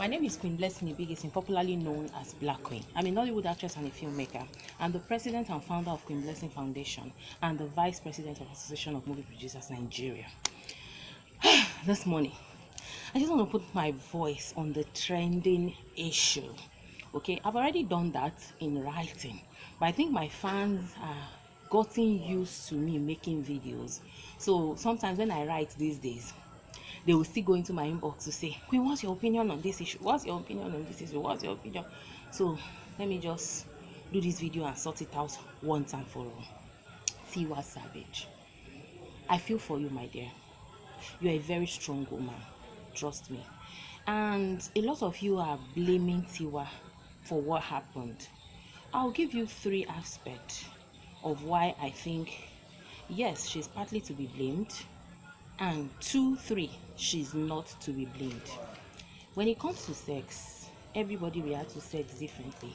My name is Queen Blessing Ibigisin, popularly known as Black Queen. I'm a Nollywood actress and a filmmaker. I'm the president and founder of Queen Blessing Foundation and the vice president of Association of Movie Producers Nigeria. This morning, I just want to put my voice on the trending issue. Okay, I've already done that in writing, but I think my fans are gotten used to me making videos. So sometimes when I write these days, they will still go into my inbox to say, Queen, what's your opinion on this issue? What's your opinion on this issue? What's your opinion? So let me just do this video and sort it out once and for all. Tiwa Savage, I feel for you, my dear. You're a very strong woman, trust me. And a lot of you are blaming Tiwa for what happened. I'll give you 3 aspects of why I think, yes, she's partly to be blamed, and 2, 3, she's not to be blamed. When it comes to sex, everybody reacts to sex differently.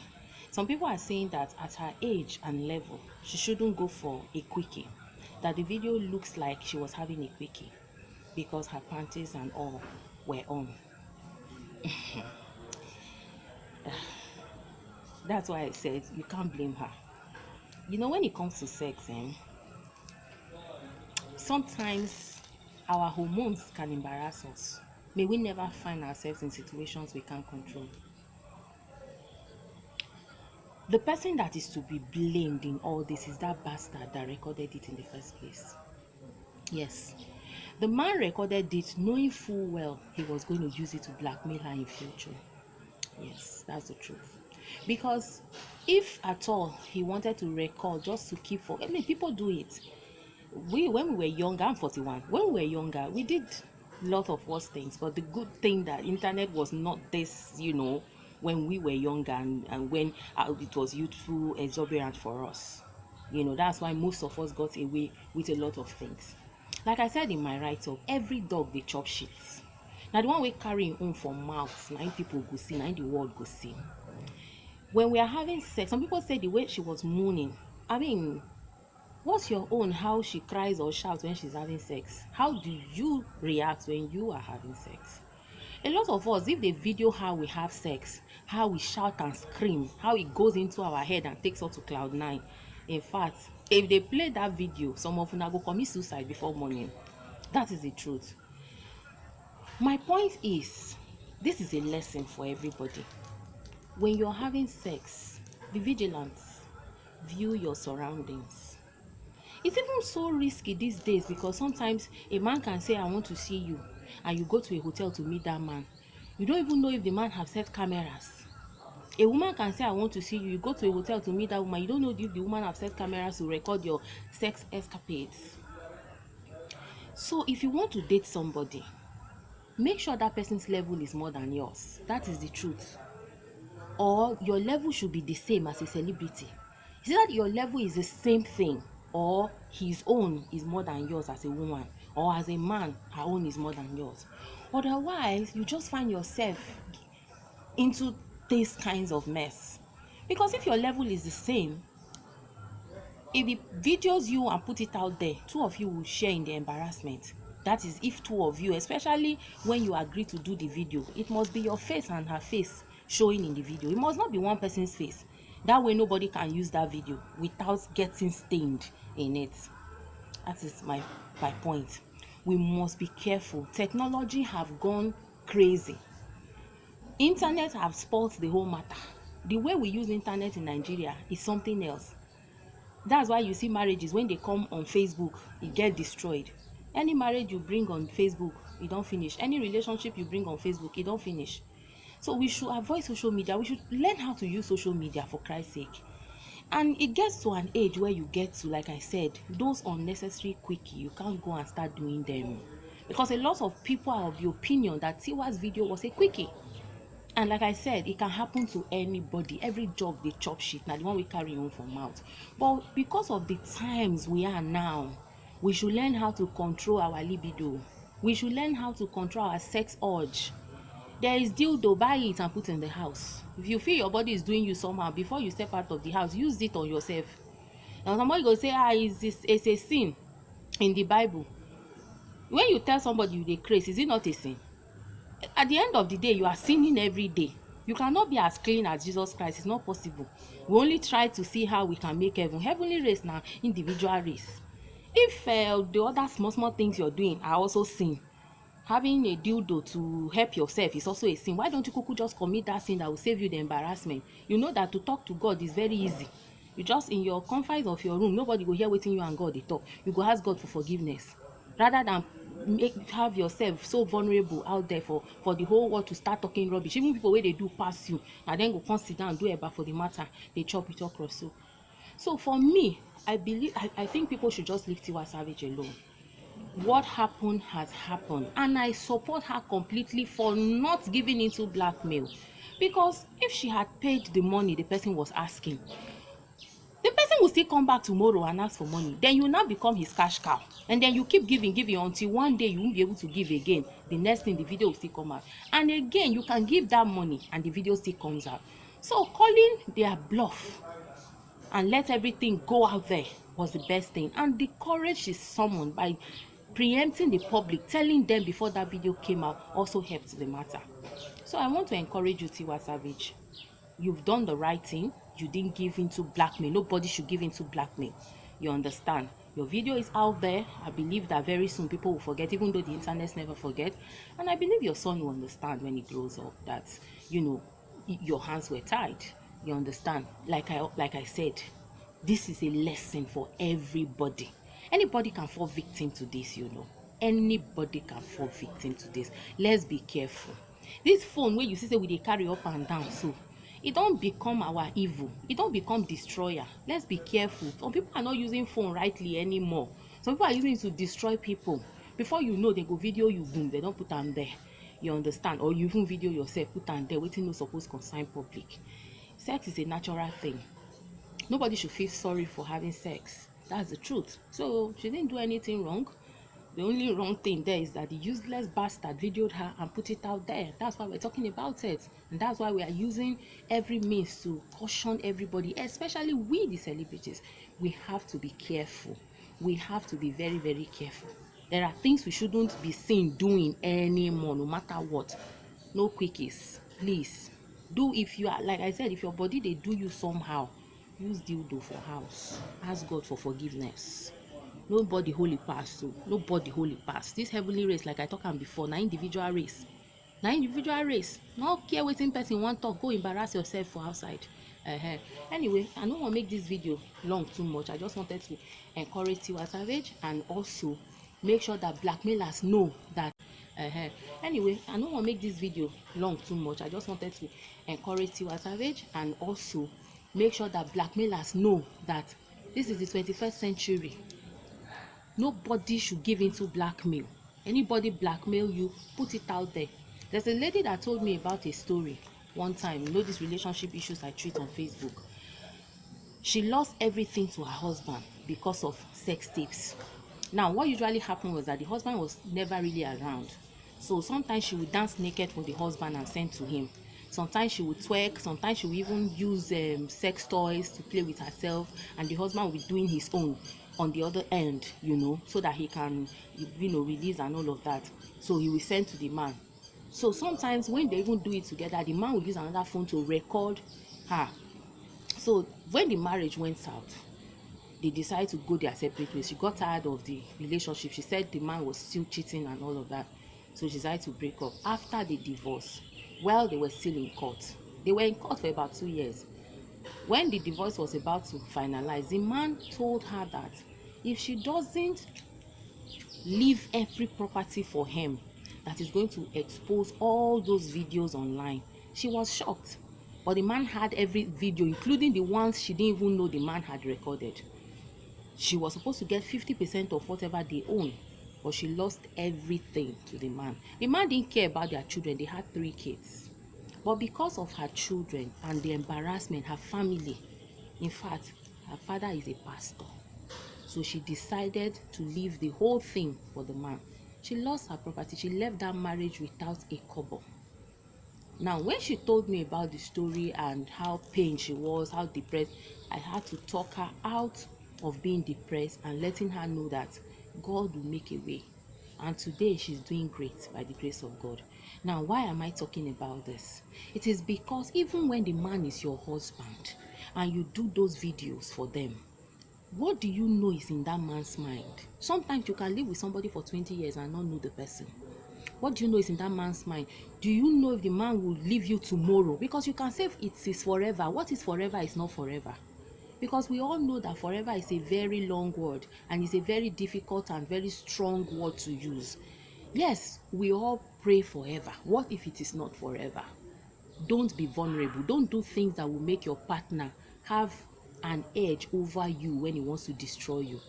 Some people are saying that at her age and level, she shouldn't go for a quickie, that the video looks like she was having a quickie because her panties and all were on. That's why I said you can't blame her. You know, when it comes to sex, sometimes our hormones can embarrass us. May we never find ourselves in situations we can't control. The person that is to be blamed in all this is that bastard that recorded it in the first place. Yes, the man recorded it knowing full well he was going to use it to blackmail her in future. Yes, that's the truth. Because if at all he wanted to record just to keep for, I mean, people do it. When we were younger, I'm 41. When we were younger, we did a lot of worse things. But the good thing that internet was not this, when we were younger and when it was youthful, exuberant for us. That's why most of us got away with a lot of things. Like I said in my write-up, every dog they chop shit. Now the one we carrying on for mouths, 9 people go see, 9 the world go see. When we are having sex, some people say the way she was mooning. I mean, what's your own how she cries or shouts when she's having sex? How do you react when you are having sex? A lot of us, if they video how we have sex, how we shout and scream, how it goes into our head and takes us to cloud 9. In fact, if they play that video, some of them go commit suicide before morning. That is the truth. My point is, this is a lesson for everybody. When you're having sex, be vigilant. View your surroundings. It's even so risky these days because sometimes a man can say, I want to see you, and you go to a hotel to meet that man. You don't even know if the man has set cameras. A woman can say, I want to see you. You go to a hotel to meet that woman. You don't know if the woman has set cameras to record your sex escapades. So if you want to date somebody, make sure that person's level is more than yours. That is the truth. Or your level should be the same as a celebrity. Is it that your level is the same thing, or his own is more than yours as a woman, or as a man, her own is more than yours? Otherwise, you just find yourself into these kinds of mess. Because if your level is the same, if he videos you and put it out there, 2 of you will share in the embarrassment. That is if 2 of you, especially when you agree to do the video, it must be your face and her face showing in the video. It must not be one person's face. That way nobody can use that video without getting stained in it. That is my point. We must be careful. Technology have gone crazy. Internet have spoiled the whole matter. The way we use internet in Nigeria is something else. That's why you see marriages, when they come on Facebook, it get destroyed. Any marriage you bring on Facebook, it don't finish. Any relationship you bring on Facebook, it don't finish. So we should avoid social media. We should learn how to use social media, for Christ's sake. And it gets to an age where you get to, like I said, those unnecessary quickie, you can't go and start doing them. Because a lot of people are of the opinion that Tiwa's video was a quickie. And like I said, it can happen to anybody. Every job they chop shit. Now the one we carry on from mouth. But because of the times we are now, we should learn how to control our libido. We should learn how to control our sex urge. There is dildo, buy it and put in the house. If you feel your body is doing you somehow, before you step out of the house, use it on yourself. Now somebody go say, it's a sin in the Bible. When you tell somebody you dey craze, is it not a sin? At the end of the day, you are sinning every day. You cannot be as clean as Jesus Christ. It's not possible. We only try to see how we can make heaven. Heavenly race now, individual race. If the other small things you're doing are also sin, having a dildo to help yourself is also a sin. Why don't you kuku just commit that sin that will save you the embarrassment? You know that to talk to God is very easy. You just in your confines of your room, nobody go hear wetin you and God dey talk. You go ask God for forgiveness rather than have yourself so vulnerable out there for the whole world to start talking rubbish. Even people wey dey do pass you na dem go come sit down do eba for the matter, dey chop it across. So for me, I think people should just leave Tiwa Savage alone. What happened has happened, and I support her completely for not giving into blackmail, because if she had paid the money the person was asking, the person will still come back tomorrow and ask for money. Then you now become his cash cow, and then you keep giving until one day you won't be able to give again. The next thing, the video will still come out, and again you can give that money and the video still comes out. So calling their bluff and let everything go out there was the best thing. And the courage she summoned by preempting the public, telling them before that video came out, also helped the matter. So I want to encourage you, Tiwa Savage. You've done the right thing. You didn't give into blackmail. Nobody should give into blackmail. You understand? Your video is out there. I believe that very soon people will forget, even though the internet never forget. And I believe your son will understand when he grows up that, you know, your hands were tied. You understand? Like I said, this is a lesson for everybody. Anybody can fall victim to this, you know. Anybody can fall victim to this. Let's be careful. This phone where you see say we dey carry up and down, so it don't become our evil. It don't become destroyer. Let's be careful. Some people are not using phone rightly anymore. Some people are using it to destroy people. Before you know, they go video you, boom, they don't put them there. You understand? Or you even video yourself, put them there, waiting no suppose concern public. Sex is a natural thing. Nobody should feel sorry for having sex. That's the truth. So she didn't do anything wrong. The only wrong thing there is that the useless bastard videoed her and put it out there. That's why we're talking about it. And that's why we are using every means to caution everybody, especially we, the celebrities. We have to be careful. We have to be very, very careful. There are things we shouldn't be seen doing anymore, no matter what. No quickies. Please. Do, if you are, like I said, if your body, they do you somehow, use dildo for house. Ask God for forgiveness. Nobody holy pass, so nobody holy pass. This heavenly race, like I talked about before, na individual race. Na individual race. No care wetin person wan talk, go embarrass yourself for outside. Anyway, I don't want to make this video long too much. I just wanted to encourage Tiwa Savage, and also make sure that blackmailers know that anyway, I don't want to make this video long too much. I just wanted to encourage Tiwa Savage, and also make sure that blackmailers know that this is the 21st century. Nobody should give into blackmail. Anybody blackmail you, put it out there. There's a lady that told me about a story one time. You know, these relationship issues I treat on Facebook. She lost everything to her husband because of sex tapes. Now, what usually happened was that the husband was never really around. So sometimes she would dance naked for the husband and send to him. Sometimes she would twerk. Sometimes she would even use sex toys to play with herself, and the husband would be doing his own on the other end, you know, so that he can, you know, release and all of that. So he will send to the man. So sometimes when they even do it together, the man will use another phone to record her. So when the marriage went south, they decided to go their separate ways. She got tired of the relationship. She said the man was still cheating and all of that. So she decided to break up. After the divorce, while they were still in court, they were in court for about 2 years. When the divorce was about to finalize, the man told her that if she doesn't leave every property for him, that is going to expose all those videos online. She was shocked. But the man had every video, including the ones she didn't even know the man had recorded. She was supposed to get 50% of whatever they own, but she lost everything to the man. The man didn't care about their children. They had 3 kids. But because of her children and the embarrassment, her family, in fact, her father is a pastor. So she decided to leave the whole thing for the man. She lost her property. She left that marriage without a kobo. Now, when she told me about the story and how pained she was, how depressed, I had to talk her out of being depressed and letting her know that God will make a way. And today she's doing great by the grace of God. Now, why am I talking about this? It is because even when the man is your husband and you do those videos for them, what do you know is in that man's mind? Sometimes you can live with somebody for 20 years and not know the person. What do you know is in that man's mind? Do you know if the man will leave you tomorrow? Because you can say it is forever. What is forever is not forever. Because we all know that forever is a very long word and it's a very difficult and very strong word to use. Yes, we all pray forever. What if it is not forever? Don't be vulnerable. Don't do things that will make your partner have an edge over you when he wants to destroy you.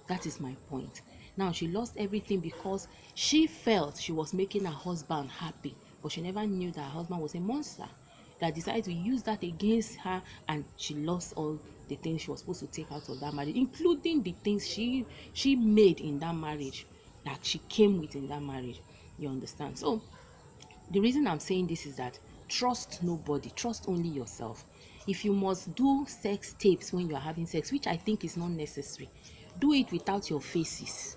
That is my point. Now, she lost everything because she felt she was making her husband happy, but she never knew that her husband was a monster that decided to use that against her, and she lost all the things she was supposed to take out of that marriage, including the things she made in that marriage, that she came with in that marriage. You understand? So the reason I'm saying this is that trust nobody, trust only yourself. If you must do sex tapes when you are having sex, which I think is not necessary, do it without your faces.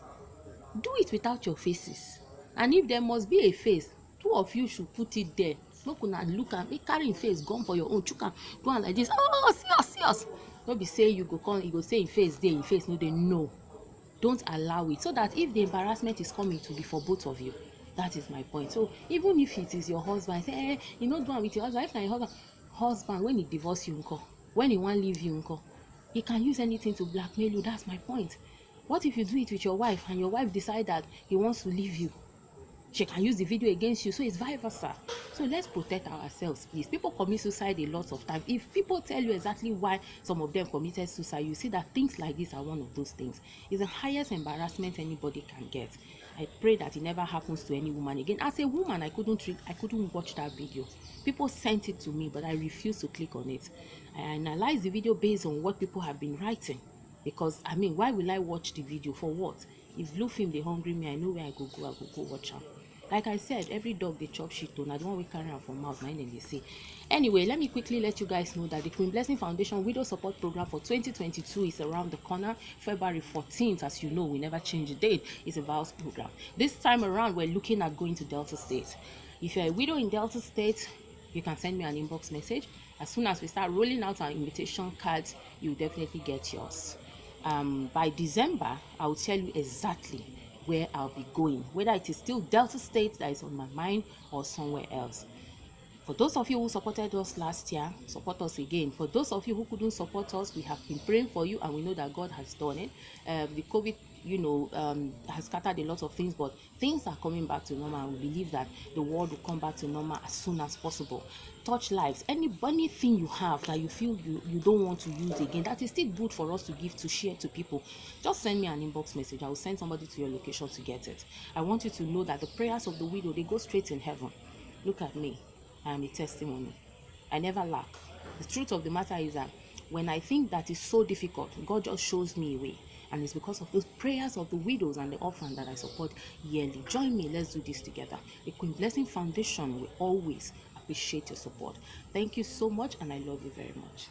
Do it without your faces. And if there must be a face, two of you should put it there. No una look am, carry im face gone for your own, chook am, go on like this. Oh, see us. No be say you go come, you go say im face dey, im face no dey. No. Don't allow it, so that if the embarrassment is coming, to be for both of you. That is my point. So even if it is your husband, say, you no do am with your husband. If na your husband, when he divorce you nko, when he wan leave you nko, he can use anything to blackmail you. That's my point. What if you do it with your wife and your wife decide that he wants to leave you? She can use the video against you. So it's vice versa. So let's protect ourselves, please. People commit suicide a lot of times. If people tell you exactly why some of them committed suicide, you see that things like this are one of those things. It's the highest embarrassment anybody can get. I pray that it never happens to any woman again. As a woman, I couldn't watch that video. People sent it to me, but I refused to click on it. I analyzed the video based on what people have been writing. Because, I mean, why will I watch the video? For what? If blue film dey hungry me, I know where I go watch am. Like I said, every dog dey chop shit o. Na the one wey carry am for mouth na im dem dey say. Anyway, let me quickly let you guys know that the Queen Blessing Foundation Widow Support Program for 2022 is around the corner. February 14th, as you know, we never change the date. It's a vows program. This time around, we're looking at going to Delta State. If you're a widow in Delta State, you can send me an inbox message. As soon as we start rolling out our invitation cards, you'll definitely get yours. By December, I will tell you exactly where I'll be going, whether it is still Delta State that is on my mind or somewhere else. For those of you who supported us last year, support us again. For those of you who couldn't support us, we have been praying for you and we know that God has done it. The COVID, has scattered a lot of things, but things are coming back to normal. We believe that the world will come back to normal as soon as possible. Touch lives. Anything you have that you feel you don't want to use again, that is still good for us to give, to share to people, just send me an inbox message. I will send somebody to your location to get it. I want you to know that the prayers of the widow, they go straight in heaven. Look at me. I am a testimony. I never lack. The truth of the matter is that when I think that is so difficult, God just shows me a way. And it's because of those prayers of the widows and the orphans that I support yearly. Join me. Let's do this together. The Queen Blessing Foundation will always appreciate your support. Thank you so much, and I love you very much.